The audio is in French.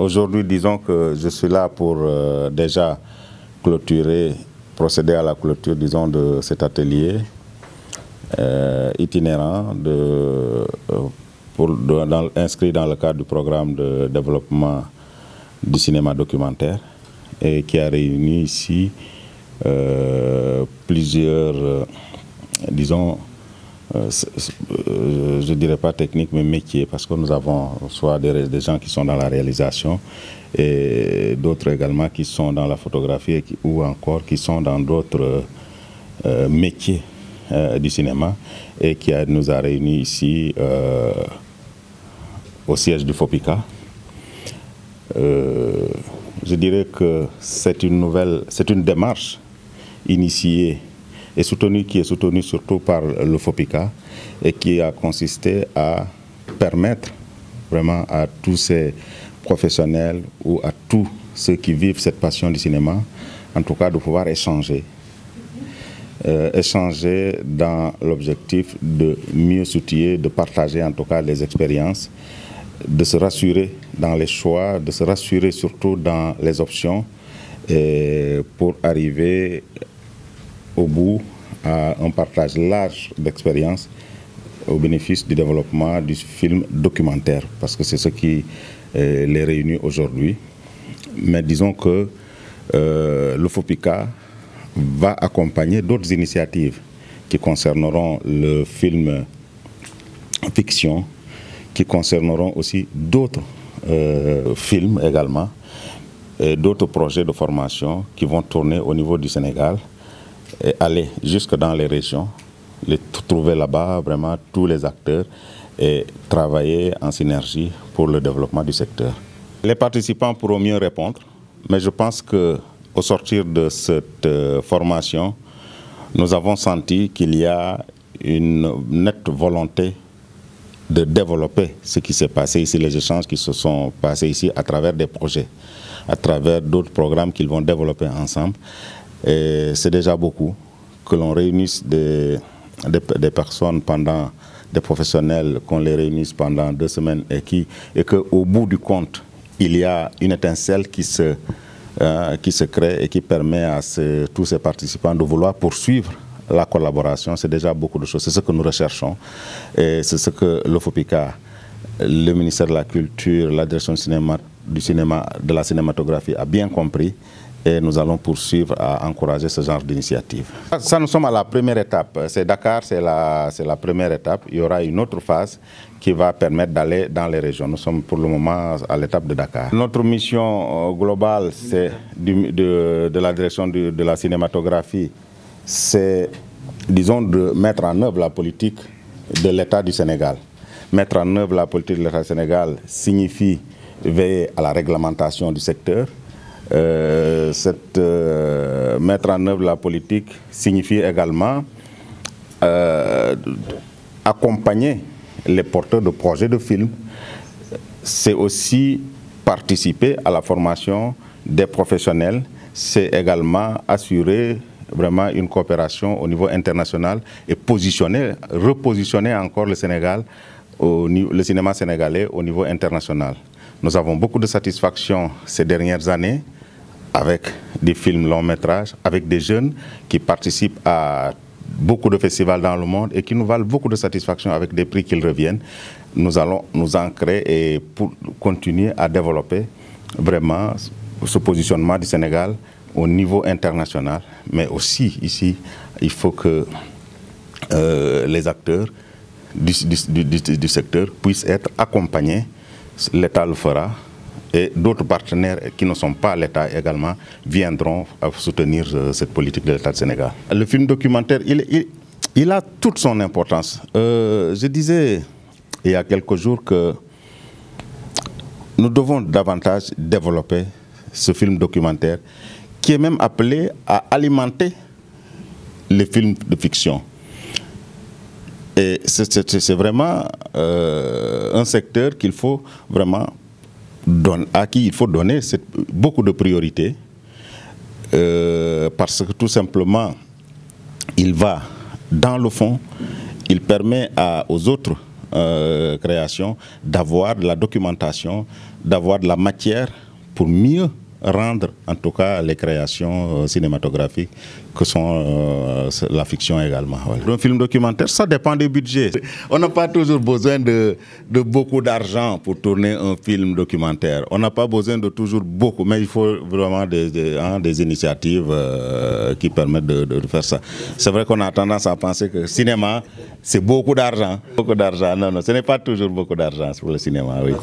Aujourd'hui, disons que je suis là pour déjà procéder à la clôture, disons, de cet atelier itinérant inscrit dans le cadre du programme de développement du cinéma documentaire et qui a réuni ici plusieurs, disons, je ne dirais pas techniques, mais métiers, parce que nous avons soit des gens qui sont dans la réalisation et d'autres également qui sont dans la photographie ou encore qui sont dans d'autres métiers du cinéma et qui nous a réunis ici au siège du FOPICA. Je dirais que c'est une démarche initiée et qui est soutenue surtout par le FOPICA et qui a consisté à permettre vraiment à tous ces professionnels ou à tous ceux qui vivent cette passion du cinéma, en tout cas de pouvoir échanger. Échanger dans l'objectif de mieux s'outiller, de partager en tout cas les expériences, de se rassurer dans les choix, de se rassurer surtout dans les options pour arriver au bout à un partage large d'expériences au bénéfice du développement du film documentaire, parce que c'est ce qui les réunit aujourd'hui. Mais disons que le FOPICA va accompagner d'autres initiatives qui concerneront le film fiction, qui concerneront aussi d'autres films également, et d'autres projets de formation qui vont tourner au niveau du Sénégal et aller jusque dans les régions, trouver là-bas vraiment tous les acteurs et travailler en synergie pour le développement du secteur. Les participants pourront mieux répondre, mais je pense qu'au sortir de cette formation, nous avons senti qu'il y a une nette volonté de développer ce qui s'est passé ici, les échanges qui se sont passés ici à travers des projets, à travers d'autres programmes qu'ils vont développer ensemble. Et c'est déjà beaucoup que l'on réunisse des personnes des professionnels, qu'on les réunisse pendant 2 semaines et qu'au bout du compte, il y a une étincelle qui se crée et qui permet à tous ces participants de vouloir poursuivre la collaboration. C'est déjà beaucoup de choses. C'est ce que nous recherchons et c'est ce que le FOPICA, le ministère de la Culture, la direction du cinéma, de la cinématographie a bien compris. Et nous allons poursuivre à encourager ce genre d'initiative. Ça, nous sommes à la première étape. C'est Dakar, c'est la première étape. Il y aura une autre phase qui va permettre d'aller dans les régions. Nous sommes pour le moment à l'étape de Dakar. Notre mission globale, c'est de la direction de la cinématographie, c'est, disons, de mettre en œuvre la politique de l'État du Sénégal. Mettre en œuvre la politique de l'État du Sénégal signifie veiller à la réglementation du secteur. Mettre en œuvre la politique signifie également accompagner les porteurs de projets de films. C'est aussi participer à la formation des professionnels. C'est également assurer vraiment une coopération au niveau international et repositionner encore le Sénégal, le cinéma sénégalais au niveau international. Nous avons beaucoup de satisfaction ces dernières années avec des films longs métrages, avec des jeunes qui participent à beaucoup de festivals dans le monde et qui nous valent beaucoup de satisfaction avec des prix qu'ils reviennent. Nous allons nous ancrer et pour continuer à développer vraiment ce positionnement du Sénégal au niveau international. Mais aussi ici, il faut que les acteurs du secteur puissent être accompagnés. L'État le fera. Et d'autres partenaires qui ne sont pas l'État également viendront à soutenir cette politique de l'État du Sénégal. Le film documentaire, il a toute son importance. Je disais il y a quelques jours que nous devons davantage développer ce film documentaire qui est même appelé à alimenter les films de fiction. Et c'est vraiment un secteur qu'il faut vraiment à qui il faut donner beaucoup de priorité parce que tout simplement il va dans le fond, il permet aux autres création, d'avoir de la documentation, d'avoir de la matière pour mieux rendre en tout cas les créations cinématographiques que sont la fiction également. Voilà. Un film documentaire, ça dépend des budgets. On n'a pas toujours besoin de beaucoup d'argent pour tourner un film documentaire. On n'a pas besoin de toujours beaucoup, mais il faut vraiment des initiatives qui permettent de faire ça. C'est vrai qu'on a tendance à penser que le cinéma, c'est beaucoup d'argent. Beaucoup d'argent. Non, non, ce n'est pas toujours beaucoup d'argent pour le cinéma, oui.